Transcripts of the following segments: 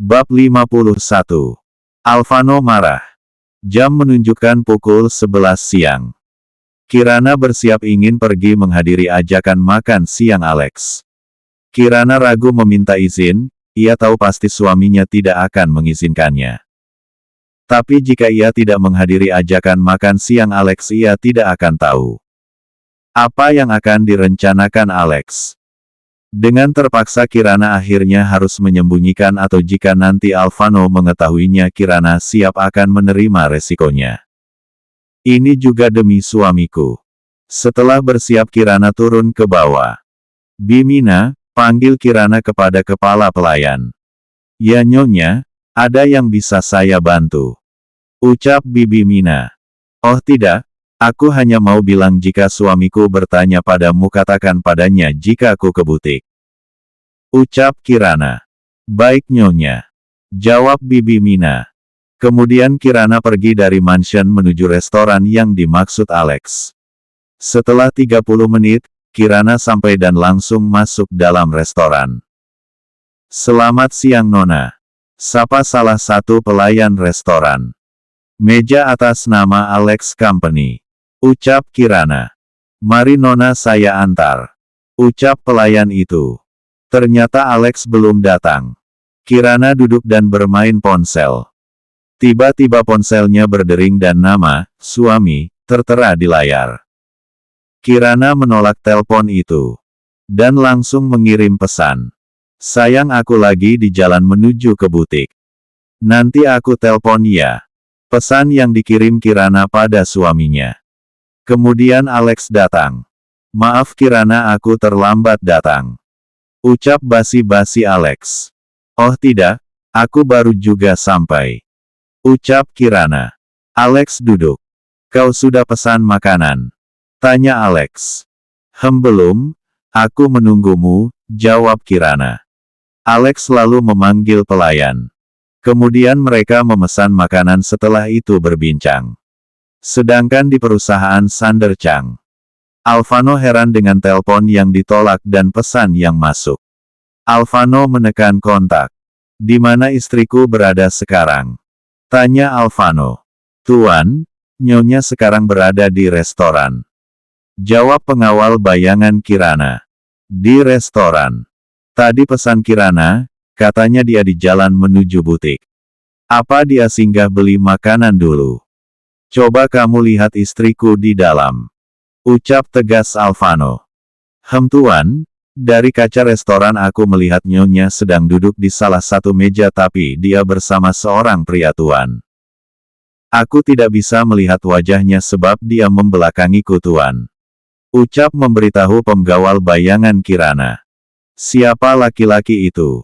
Bab 51. Alvano marah. Jam menunjukkan pukul 11 siang. Kirana bersiap ingin pergi menghadiri ajakan makan siang Alex. Kirana ragu meminta izin, ia tahu pasti suaminya tidak akan mengizinkannya. Tapi jika ia tidak menghadiri ajakan makan siang Alex, ia tidak akan tahu apa yang akan direncanakan Alex. Dengan terpaksa Kirana akhirnya harus menyembunyikan, atau jika nanti Alvano mengetahuinya Kirana siap akan menerima resikonya. Ini juga demi suamiku. Setelah bersiap Kirana turun ke bawah. Bimina, panggil Kirana kepada kepala pelayan. Ya Nyonya, ada yang bisa saya bantu? Ucap Bibi Mina. Oh tidak, aku hanya mau bilang jika suamiku bertanya padamu katakan padanya jika aku ke butik. Ucap Kirana. Baik Nyonya. Jawab Bibi Mina. Kemudian Kirana pergi dari mansion menuju restoran yang dimaksud Alex. Setelah 30 menit, Kirana sampai dan langsung masuk dalam restoran. Selamat siang Nona. Sapa salah satu pelayan restoran. Meja atas nama Alex Company. Ucap Kirana. Mari Nona saya antar. Ucap pelayan itu. Ternyata Alex belum datang. Kirana duduk dan bermain ponsel. Tiba-tiba ponselnya berdering dan nama, suami, tertera di layar. Kirana menolak telepon itu. Dan langsung mengirim pesan. Sayang aku lagi di jalan menuju ke butik. Nanti aku telepon ya. Pesan yang dikirim Kirana pada suaminya. Kemudian Alex datang. Maaf Kirana aku terlambat datang. Ucap basi-basi Alex. Oh tidak, aku baru juga sampai. Ucap Kirana. Alex duduk. Kau sudah pesan makanan? Tanya Alex. Belum, aku menunggumu, jawab Kirana. Alex lalu memanggil pelayan. Kemudian mereka memesan makanan setelah itu berbincang. Sedangkan di perusahaan Sander Chang, Alvano heran dengan telepon yang ditolak dan pesan yang masuk. Alvano menekan kontak. Di mana istriku berada sekarang? Tanya Alvano. Tuan, Nyonya sekarang berada di restoran. Jawab pengawal bayangan Kirana. Di restoran. Tadi pesan Kirana, katanya dia di jalan menuju butik. Apa dia singgah beli makanan dulu? Coba kamu lihat istriku di dalam. Ucap tegas Alvano. Tuan, dari kaca restoran aku melihat Nyonya sedang duduk di salah satu meja tapi dia bersama seorang pria tuan. Aku tidak bisa melihat wajahnya sebab dia membelakangiku tuan. Ucap memberitahu pemgawal bayangan Kirana. Siapa laki-laki itu?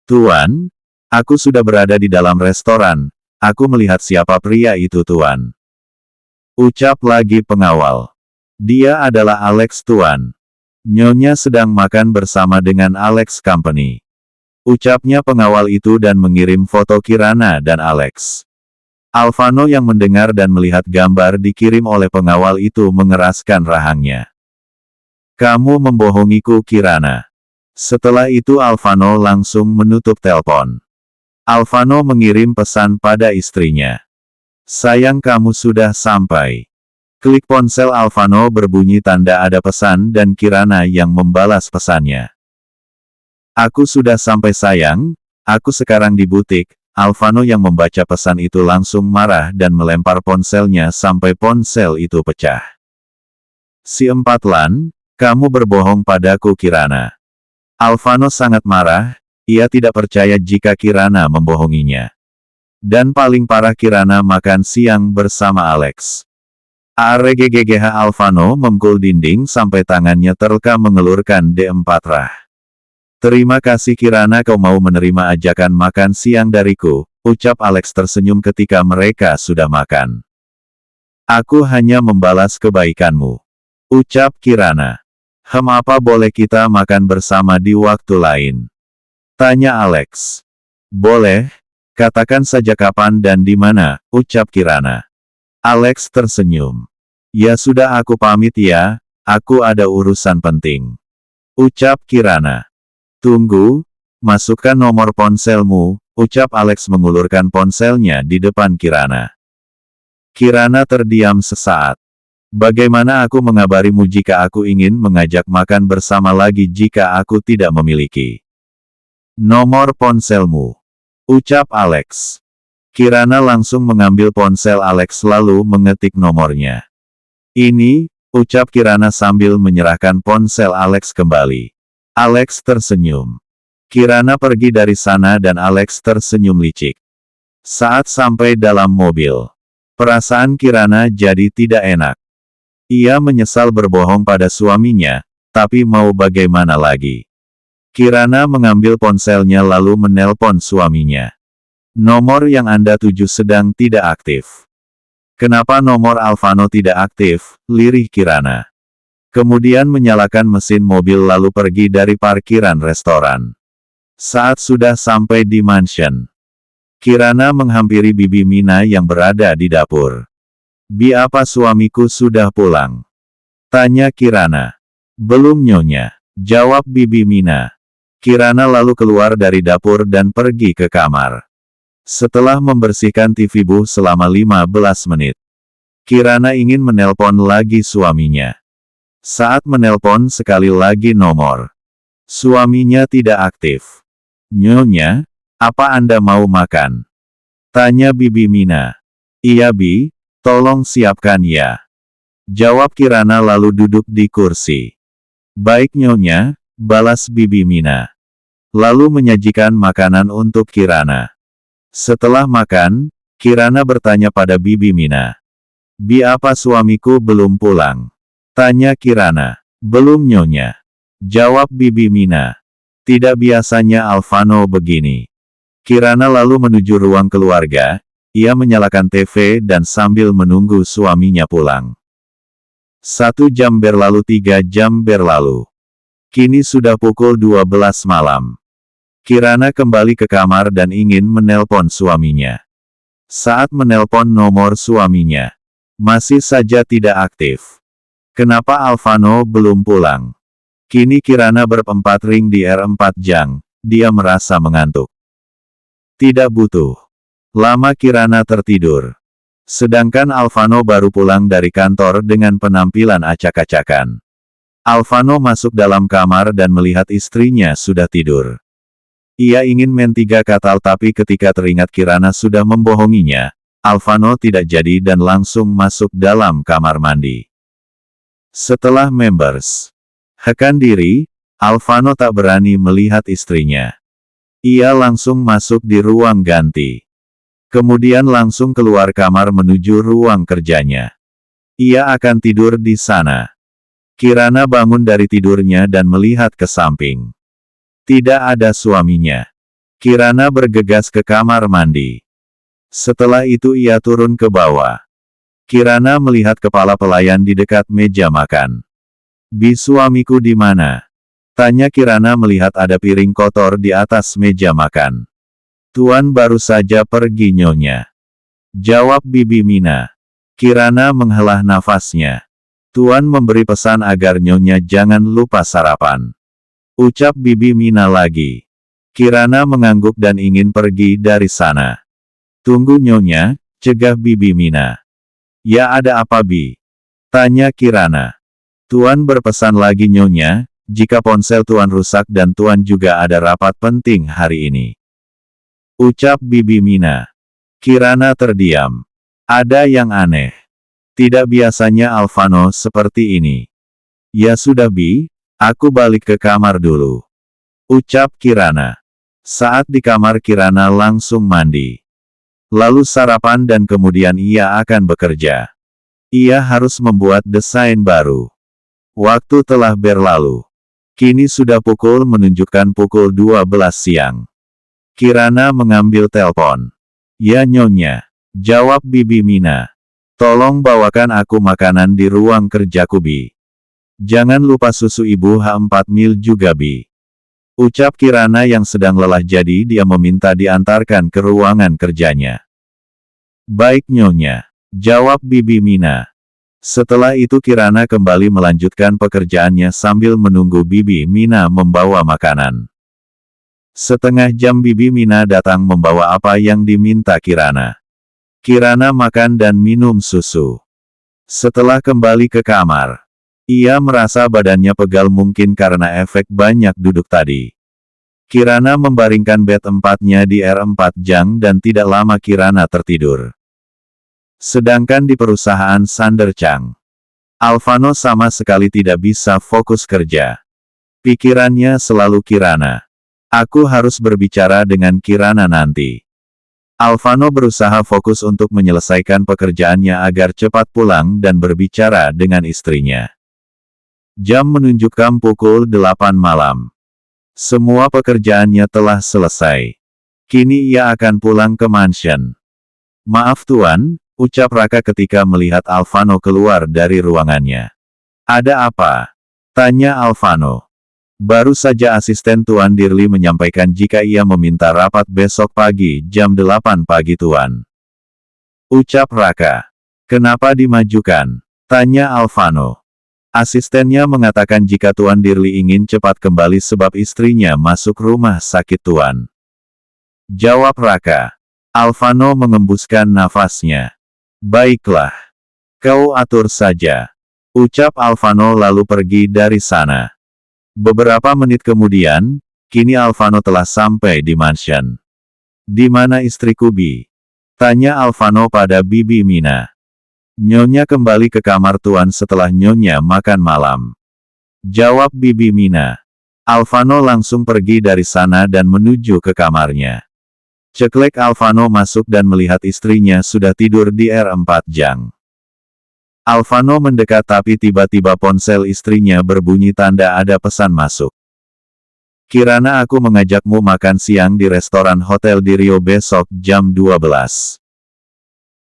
Tuan, aku sudah berada di dalam restoran, aku melihat siapa pria itu tuan. Ucap lagi pengawal. Dia adalah Alex tuan. Nyonya sedang makan bersama dengan Alex Company. Ucapnya pengawal itu dan mengirim foto Kirana dan Alex. Alvano yang mendengar dan melihat gambar dikirim oleh pengawal itu mengeraskan rahangnya. Kamu membohongiku Kirana. Setelah itu Alvano langsung menutup telepon. Alvano mengirim pesan pada istrinya. Sayang kamu sudah sampai. Klik ponsel Alvano berbunyi tanda ada pesan dan Kirana yang membalas pesannya. Aku sudah sampai sayang, aku sekarang di butik. Alvano yang membaca pesan itu langsung marah dan melempar ponselnya sampai ponsel itu pecah. Si empatlan, kamu berbohong padaku Kirana. Alvano sangat marah, ia tidak percaya jika Kirana membohonginya. Dan paling parah Kirana makan siang bersama Alex. ARGGGH Alvano memukul dinding sampai tangannya terluka mengelurkan D4 rah. Terima kasih Kirana kau mau menerima ajakan makan siang dariku, ucap Alex tersenyum ketika mereka sudah makan. Aku hanya membalas kebaikanmu. Ucap Kirana. Apa boleh kita makan bersama di waktu lain? Tanya Alex. Boleh, katakan saja kapan dan di mana, ucap Kirana. Alex tersenyum. Ya sudah aku pamit ya, aku ada urusan penting. Ucap Kirana. Tunggu, masukkan nomor ponselmu, ucap Alex mengulurkan ponselnya di depan Kirana. Kirana terdiam sesaat. Bagaimana aku mengabarimu jika aku ingin mengajak makan bersama lagi jika aku tidak memiliki nomor ponselmu? Ucap Alex. Kirana langsung mengambil ponsel Alex lalu mengetik nomornya. Ini, ucap Kirana sambil menyerahkan ponsel Alex kembali. Alex tersenyum. Kirana pergi dari sana dan Alex tersenyum licik. Saat sampai dalam mobil, perasaan Kirana jadi tidak enak. Ia menyesal berbohong pada suaminya, tapi mau bagaimana lagi. Kirana mengambil ponselnya lalu menelpon suaminya. Nomor yang Anda tuju sedang tidak aktif. Kenapa nomor Alvano tidak aktif? Lirih Kirana. Kemudian menyalakan mesin mobil lalu pergi dari parkiran restoran. Saat sudah sampai di mansion, Kirana menghampiri Bibi Mina yang berada di dapur. Bi, apa suamiku sudah pulang? Tanya Kirana. Belum nyonya, jawab Bibi Mina. Kirana lalu keluar dari dapur dan pergi ke kamar. Setelah membersihkan TV Bu selama 15 menit, Kirana ingin menelpon lagi suaminya. Saat menelpon sekali lagi nomor suaminya tidak aktif. Nyonya, apa Anda mau makan? Tanya Bibi Mina. Iya Bi, tolong siapkan ya. Jawab Kirana lalu duduk di kursi. Baik Nyonya, balas Bibi Mina. Lalu menyajikan makanan untuk Kirana. Setelah makan, Kirana bertanya pada Bibi Mina. Bi, apa suamiku belum pulang? Tanya Kirana. Belum Nyonya. Jawab Bibi Mina. Tidak biasanya Alvano begini. Kirana lalu menuju ruang keluarga, ia menyalakan TV dan sambil menunggu suaminya pulang. 1 jam berlalu, 3 jam berlalu. Kini sudah pukul 12 malam. Kirana kembali ke kamar dan ingin menelpon suaminya. Saat menelpon nomor suaminya, masih saja tidak aktif. Kenapa Alvano belum pulang? Kini Kirana berempat ring di R4 Jang, dia merasa mengantuk. Tidak butuh lama Kirana tertidur. Sedangkan Alvano baru pulang dari kantor dengan penampilan acak-acakan. Alvano masuk dalam kamar dan melihat istrinya sudah tidur. Ia ingin main 3 katal tapi ketika teringat Kirana sudah membohonginya, Alvano tidak jadi dan langsung masuk dalam kamar mandi. Setelah members hekan diri, Alvano tak berani melihat istrinya. Ia langsung masuk di ruang ganti. Kemudian langsung keluar kamar menuju ruang kerjanya. Ia akan tidur di sana. Kirana bangun dari tidurnya dan melihat ke samping. Tidak ada suaminya. Kirana bergegas ke kamar mandi. Setelah itu ia turun ke bawah. Kirana melihat kepala pelayan di dekat meja makan. Bi, suamiku di mana? Tanya Kirana melihat ada piring kotor di atas meja makan. Tuan baru saja pergi Nyonya. Jawab Bibi Mina. Kirana menghela nafasnya. Tuan memberi pesan agar Nyonya jangan lupa sarapan. Ucap Bibi Mina lagi. Kirana mengangguk dan ingin pergi dari sana. Tunggu Nyonya, cegah Bibi Mina. Ya, ada apa Bi? Tanya Kirana. Tuan berpesan lagi Nyonya, jika ponsel Tuan rusak dan Tuan juga ada rapat penting hari ini. Ucap Bibi Mina. Kirana terdiam. Ada yang aneh. Tidak biasanya Alvano seperti ini. Ya sudah Bi, aku balik ke kamar dulu. Ucap Kirana. Saat di kamar Kirana langsung mandi. Lalu sarapan dan kemudian ia akan bekerja. Ia harus membuat desain baru. Waktu telah berlalu. Kini sudah pukul menunjukkan pukul 12 siang. Kirana mengambil telepon. Ya Nyonya. Jawab Bibi Mina. Tolong bawakan aku makanan di ruang kerjaku Bi. Jangan lupa susu ibu H4 ml juga Bi. Ucap Kirana yang sedang lelah jadi dia meminta diantarkan ke ruangan kerjanya. Baik Nyonya. Jawab Bibi Mina. Setelah itu Kirana kembali melanjutkan pekerjaannya sambil menunggu Bibi Mina membawa makanan. Setengah jam Bibi Mina datang membawa apa yang diminta Kirana. Kirana makan dan minum susu. Setelah kembali ke kamar, ia merasa badannya pegal mungkin karena efek banyak duduk tadi. Kirana membaringkan bed empatnya di R4 Jang dan tidak lama Kirana tertidur. Sedangkan di perusahaan Sander Chang, Alvano sama sekali tidak bisa fokus kerja. Pikirannya selalu Kirana. Aku harus berbicara dengan Kirana nanti. Alvano berusaha fokus untuk menyelesaikan pekerjaannya agar cepat pulang dan berbicara dengan istrinya. Jam menunjukkan pukul 8 malam. Semua pekerjaannya telah selesai. Kini ia akan pulang ke mansion. Maaf Tuan, ucap Raka ketika melihat Alvano keluar dari ruangannya. Ada apa? Tanya Alvano. Baru saja asisten Tuan Dirli menyampaikan jika ia meminta rapat besok pagi jam 8 pagi Tuan. Ucap Raka. Kenapa dimajukan? Tanya Alvano. Asistennya mengatakan jika Tuan Dirli ingin cepat kembali sebab istrinya masuk rumah sakit Tuan. Jawab Raka. Alvano mengembuskan nafasnya. Baiklah. Kau atur saja. Ucap Alvano lalu pergi dari sana. Beberapa menit kemudian, kini Alvano telah sampai di mansion. Di mana istriku Bi? Tanya Alvano pada Bibi Mina. Nyonya kembali ke kamar Tuan setelah Nyonya makan malam. Jawab Bibi Mina. Alvano langsung pergi dari sana dan menuju ke kamarnya. Ceklek Alvano masuk dan melihat istrinya sudah tidur di R4 Jang. Alvano mendekat tapi tiba-tiba ponsel istrinya berbunyi tanda ada pesan masuk. Kirana aku mengajakmu makan siang di restoran hotel di Rio besok jam 12.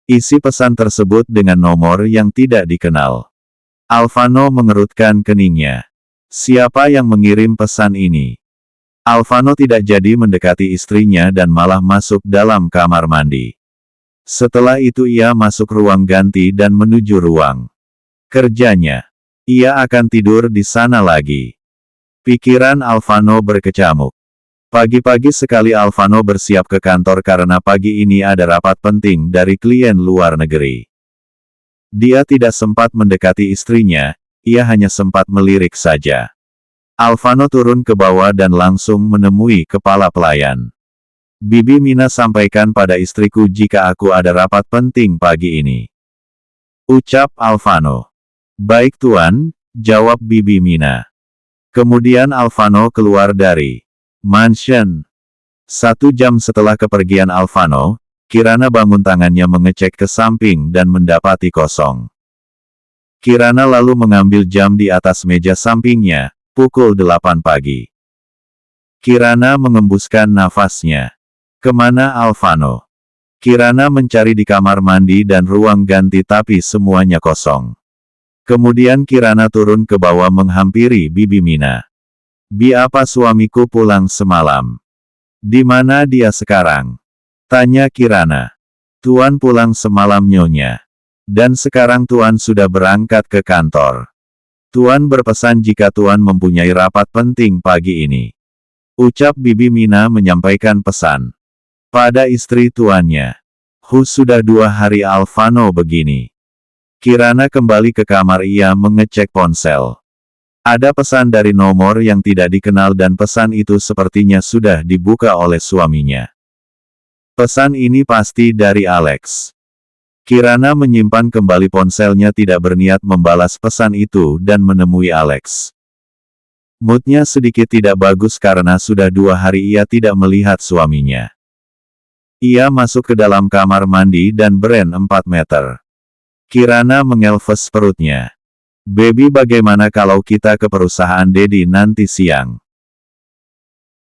Isi pesan tersebut dengan nomor yang tidak dikenal. Alvano mengerutkan keningnya. Siapa yang mengirim pesan ini? Alvano tidak jadi mendekati istrinya dan malah masuk dalam kamar mandi. Setelah itu ia masuk ruang ganti dan menuju ruang kerjanya. Ia akan tidur di sana lagi. Pikiran Alvano berkecamuk. Pagi-pagi sekali Alvano bersiap ke kantor karena pagi ini ada rapat penting dari klien luar negeri. Dia tidak sempat mendekati istrinya, ia hanya sempat melirik saja. Alvano turun ke bawah dan langsung menemui kepala pelayan. Bibi Mina sampaikan pada istriku jika aku ada rapat penting pagi ini. Ucap Alvano. Baik Tuan, jawab Bibi Mina. Kemudian Alvano keluar dari mansion. 1 jam setelah kepergian Alvano, Kirana bangun tangannya mengecek ke samping dan mendapati kosong. Kirana lalu mengambil jam di atas meja sampingnya, pukul 8 pagi. Kirana mengembuskan nafasnya. Kemana Alvano? Kirana mencari di kamar mandi dan ruang ganti tapi semuanya kosong. Kemudian Kirana turun ke bawah menghampiri Bibi Mina. Bi apa suamiku pulang semalam? Di mana dia sekarang? Tanya Kirana. Tuan pulang semalam Nyonya. Dan sekarang Tuan sudah berangkat ke kantor. Tuan berpesan jika Tuan mempunyai rapat penting pagi ini. Ucap Bibi Mina menyampaikan pesan pada istri tuannya. Sudah 2 hari Alvano begini. Kirana kembali ke kamar ia mengecek ponsel. Ada pesan dari nomor yang tidak dikenal dan pesan itu sepertinya sudah dibuka oleh suaminya. Pesan ini pasti dari Alex. Kirana menyimpan kembali ponselnya tidak berniat membalas pesan itu dan menemui Alex. Moodnya sedikit tidak bagus karena sudah 2 hari ia tidak melihat suaminya. Ia masuk ke dalam kamar mandi dan beren 4 meter. Kirana mengelves perutnya. Baby bagaimana kalau kita ke perusahaan Dedi nanti siang?